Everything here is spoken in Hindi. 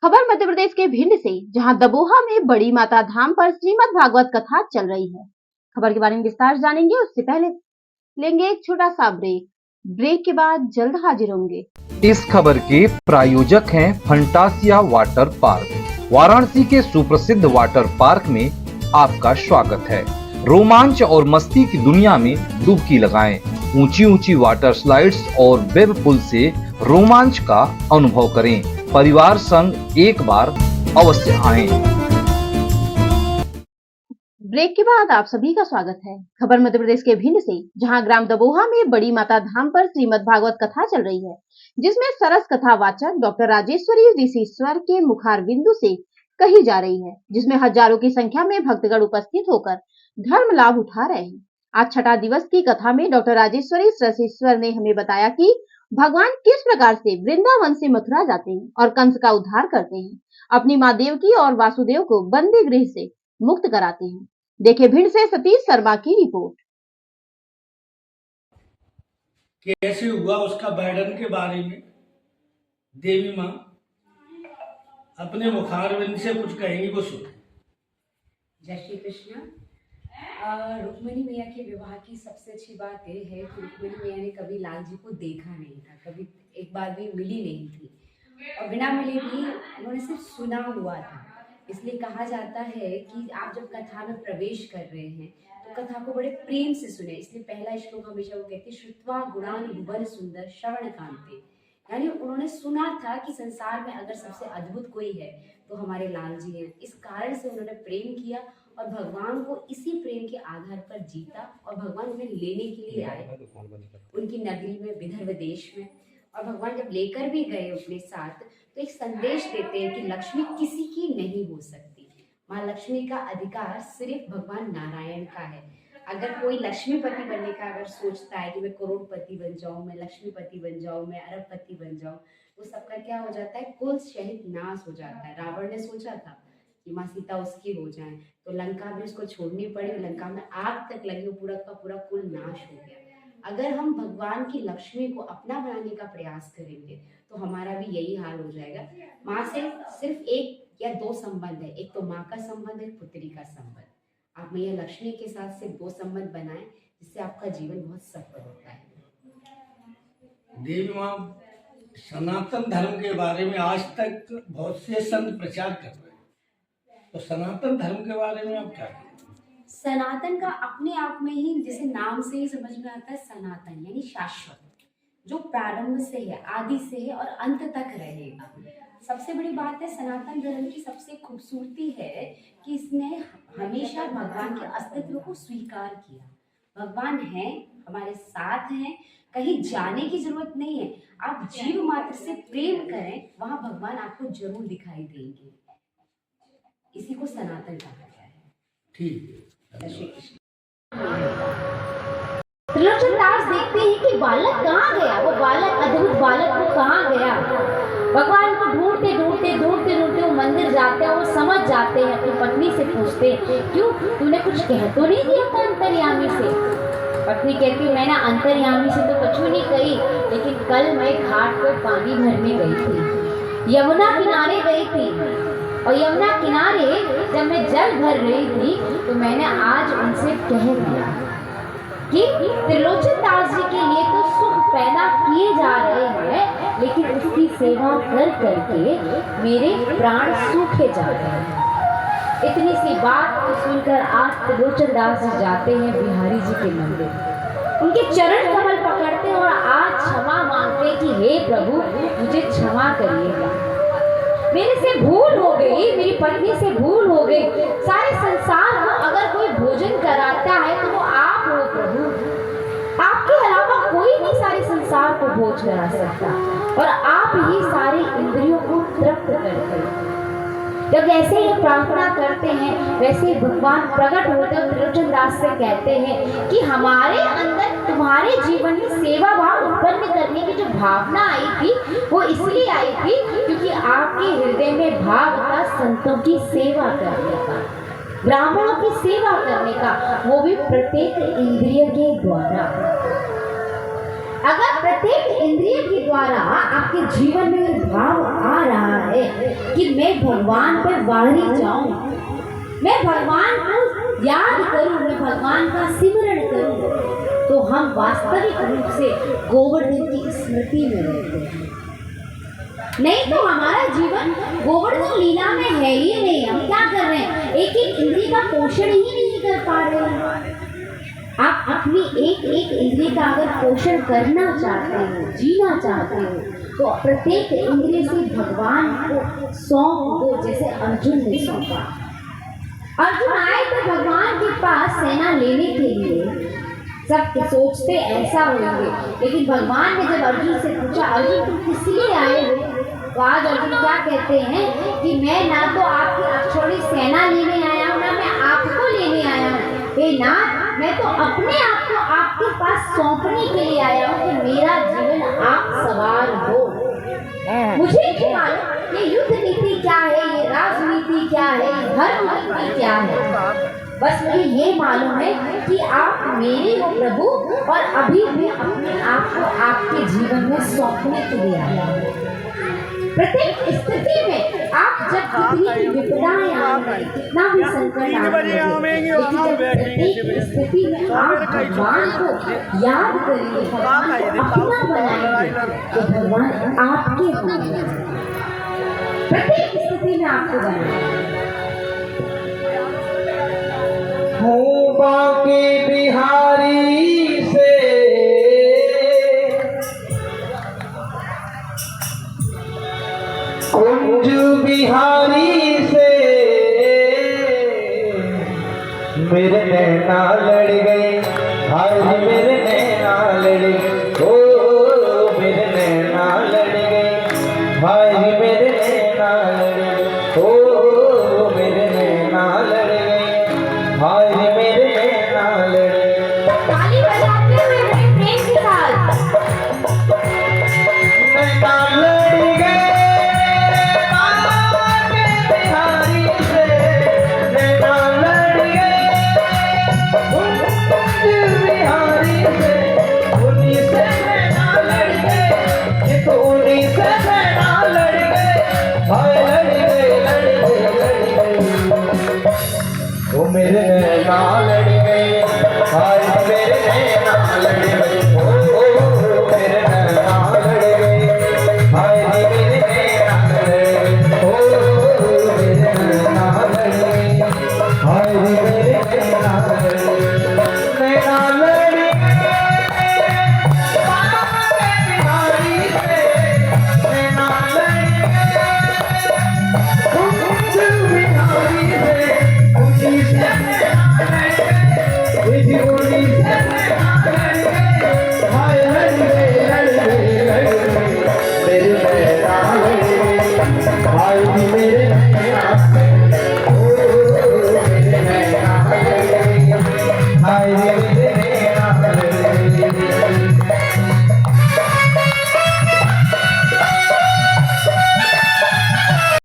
खबर मध्य प्रदेश के भिंड से, जहां दबोहा में बड़ी माता धाम पर श्रीमद् भागवत कथा चल रही है। खबर के बारे में विस्तार से जानेंगे, उससे पहले लेंगे एक छोटा सा ब्रेक के बाद जल्द हाजिर होंगे। इस खबर के प्रायोजक हैं फंटासिया वाटर पार्क। वाराणसी के सुप्रसिद्ध वाटर पार्क में आपका स्वागत है। रोमांच और मस्ती की दुनिया में डुबकी लगाएं। ऊंची ऊंची वाटर स्लाइड्स और वेब पुल से रोमांच का अनुभव करें। परिवार संग एक बार अवश्य आएं। ब्रेक के बाद आप सभी का स्वागत है। खबर मध्य प्रदेश के भिंड से, जहां ग्राम दबोहा में बड़ी माता धाम पर श्रीमद् भागवत कथा चल रही है, जिसमें सरस कथा वाचक डॉक्टर राजेश्वरी ऋषिश्वर के मुखार बिंदु से कही जा रही है, जिसमें हजारों की संख्या में भक्तगण उपस्थित होकर धर्म लाभ उठा रहे हैं। आज छठा दिवस की कथा में डॉक्टर राजेश्वरी ऋषिश्वर ने हमें बताया कि भगवान किस प्रकार से वृंदावन से मथुरा जाते हैं और कंस का उद्धार करते हैं, अपनी माँ देवकी और वासुदेव को बंदी गृह से मुक्त कराते हैं। देखे भिंड से सतीश शर्मा की रिपोर्ट। कैसे हुआ उसका वर्णन के बारे में देवी माँ अपने मुखारविंद से कुछ कहेंगी, वो सुने। जय श्री कृष्ण। रुक्मिणी मैया के विवाह की सबसे अच्छी बात यह है कि रुक्मिणी मैया ने कभी लाल जी को देखा नहीं था, कभी एक बार भी मिली नहीं थी, और बिना मिले भी उन्होंने सिर्फ सुना हुआ था। इसलिए कहा जाता है कि आप जब कथा में प्रवेश कर रहे हैं तो कथा को बड़े प्रेम से सुने। इसलिए पहला श्लोक हमेशा वो कहती है, श्रुत्वा गुणान भुवन सुंदर श्रवण कांते, यानी उन्होंने सुना था कि संसार में अगर सबसे अद्भुत कोई है तो हमारे लाल जी हैं। इस कारण से उन्होंने प्रेम किया और भगवान को इसी प्रेम के आधार पर जीता, और भगवान उन्हें लेने के लिए आए उनकी नगरी में, विदर्भ देश में। और भगवान जब लेकर भी गए अपने साथ तो एक संदेश देते हैं कि लक्ष्मी किसी की नहीं हो सकती। माँ लक्ष्मी का अधिकार सिर्फ भगवान नारायण का है। अगर कोई लक्ष्मीपति बनने का अगर सोचता है कि मैं करोड़पति बन जाऊं, मैं लक्ष्मीपति बन जाऊं, मैं अरबपति बन जाऊं, तो सबका क्या हो जाता है, कुल शहीद नाश हो जाता है। रावण ने सोचा था कि माँ सीता उसकी हो जाए, तो लंका भी उसको छोड़नी पड़ी, लंका में आग तक लगी, पूरा का पूरा कुल नाश हो गया। अगर हम भगवान की लक्ष्मी को अपना बनाने का प्रयास करेंगे तो हमारा भी यही हाल हो जाएगा। माँ से सिर्फ एक या दो संबंध है, एक तो माँ का संबंध है, पुत्री का संबंध। आप मैया लक्ष्मी के साथ सिर्फ दो संबंध बनाएं, जिससे आपका जीवन बहुत सफल होता है। देवी माँ, सनातन धर्म के बारे में आज तक बहुत से संत प्रचार कर रहे हैं, तो सनातन धर्म के बारे में आप क्या कहेंगे? सनातन का अपने आप में ही, जैसे नाम से ही समझ में आता है, सनातन यानी शाश्वत, जो प्रारंभ से है, आदि से है और अंत तक रहेगा। सबसे बड़ी बात है सनातन धर्म की सबसे खूबसूरती है कि इसने हमेशा भगवान के अस्तित्व को स्वीकार किया। भगवान है, हमारे साथ हैं, कहीं जाने की जरूरत नहीं है। आप जीव मात्र से प्रेम करें, वहां भगवान आपको जरूर दिखाई देंगे। इसी को सनातन कहा गया है। ठीक है। त्रिलोचन दास देखते हैं कि बालक कहाँ गया, वो बालक, अद्भुत बालक वो कहाँ गया। भगवान को ढूंढते ढूंढते ढूंढते ढूंढते वो मंदिर जाते हैं, वो समझ जाते हैं, अपनी पत्नी से पूछते हैं, क्यों तूने कुछ कह तो नहीं दिया था अंतर्यामी से। पत्नी कहती है, मैंने अंतर्यामी से तो कुछ भी नहीं कही, लेकिन कल मैं घाट पर पानी भरने गई थी, यमुना किनारे गई थी, और यमुना किनारे जब मैं जल भर रही थी तो मैंने आज उनसे कह दिया कि त्रिलोचन दास जी के लिए तो सुख पैदा किए जा रहे हैं, लेकिन उसकी सेवा कर करके मेरे प्राण सूखे जा रहे हैं। इतनी सी बात को सुनकर आज त्रिलोचन दास जी जाते हैं बिहारी जी के मंदिर, उनके चरण कमल पकड़ते हैं और आज क्षमा मांगते हैं कि हे प्रभु मुझे क्षमा करिएगा, मेरे से भूल हो गई, मेरी पत्नी से भूल हो गई। सारे संसार को अगर कोई भोजन कराता है तो वो आप हो प्रभु, आपके अलावा कोई नहीं सारे संसार को भोज करा सकता, और आप ही सारे इंद्रियों को तृप्त करते हैं। जब जैसे ये प्रार्थना करते हैं वैसे ही भगवान प्रकट होते हुए त्रिलोचन दास से कहते हैं कि हमारे अंदर तुम्हारे जीवन में सेवा भाव उत्पन्न करने की जो भावना आई थी वो इसलिए आई थी क्योंकि आपके हृदय में भाव था संतों की सेवा करने का, ब्राह्मणों की सेवा करने का, वो भी प्रत्येक इंद्रिय के द्वारा। अगर प्रत्येक इंद्रिय के द्वारा आपके जीवन में भाव आ रहा है कि मैं भगवान पर वारी जाऊं, मैं भगवान को याद करूं, मैं भगवान का सिमरण करूं, तो हम वास्तविक रूप से गोवर्धन की स्मृति में रहते हैं। नहीं तो हमारा जीवन गोवर्धन लीला में है ही नहीं। हम क्या कर रहे हैं, एक एक इंद्रिय का पोषण ही नहीं कर पा रहे हैं। आप अपनी एक एक इंद्रिय का अगर पोषण करना चाहते हो, जीना चाहते हो, तो प्रत्येक इंद्रिय से भगवान को सौंप दो, जैसे अर्जुन ने सौंपा। अर्जुन आए थे भगवान के पास सेना लेने के लिए, सब सोचते ऐसा होंगे, लेकिन भगवान ने जब अर्जुन से पूछा अर्जुन तुम किस लिए आए हो, तो आज अर्जुन क्या कहते हैं कि मैं ना तो आपकी थोड़ी सेना लेने आया हूँ, ना मैं आपको लेने आया हूँ, हे नाथ मैं तो अपने आप को आपके पास सौंपने के लिए आया हूँ कि मेरा जीवन आप सवार हो। मुझे नहीं मालूम ये युद्ध नीति क्या है, ये राजनीति क्या है, धर्म नीति क्या है, बस मुझे ये मालूम है कि आप मेरे हो प्रभु, और अभी भी अपने आप को आपके जीवन में सौंपने के लिए आया हूँ। प्रत्येक स्थिति में आप जब कितनी भी विपदाएं आएंगी, कितना भी संकट आएंगे, लेकिन प्रत्येक स्थिति में आप भगवान को याद करेंगे, भगवान को अपना बनाएंगे, तो भगवान आपके होंगे। प्रत्येक स्थिति में आपको बनाएंगे। हूँ बांके बिहारी से कुंज बिहारी से मेरे नैना लड़ गए, हाय मेरे नैना लड़ गए, ओ मेरे नैना लड़ गए, हाय मेरे नैना लड़ गए, ओ मेरे नैना लड़ गए, हाय मेरे नैना लड़ गए। ताली बजाते हुए प्रेम के साथ नैना लड़ गए बांके बिहारी से, नैना लड़ गए कुंज बिहारी से, उन्हीं से नैना लड़ गए, ये तो उन्हीं से नैना लड़ गए, हाय लड़ गए लड़ गए लड़ गए, ओ मेरे नैना लड़ गए, हाय मेरे नैना लड़ गए, ओ मेरे नैना लड़ गए, हाय मेरे नैना लड़ गए, ओ मेरे नैना लड़ गए, हाय मेरे नैना लड़ गए, नैना लड़ गए बांके बिहारी से, नैना लड़ गए कुंज बिहारी से, उन्हीं से नैना लड़ गए, उन्हीं से नैना लड़ गए, हाय लड़ गए लड़ गए लड़ गए, मेरे नैना लड़ गए, हाय मेरे नैना, ओ मेरे नैना लड़ गए, हाय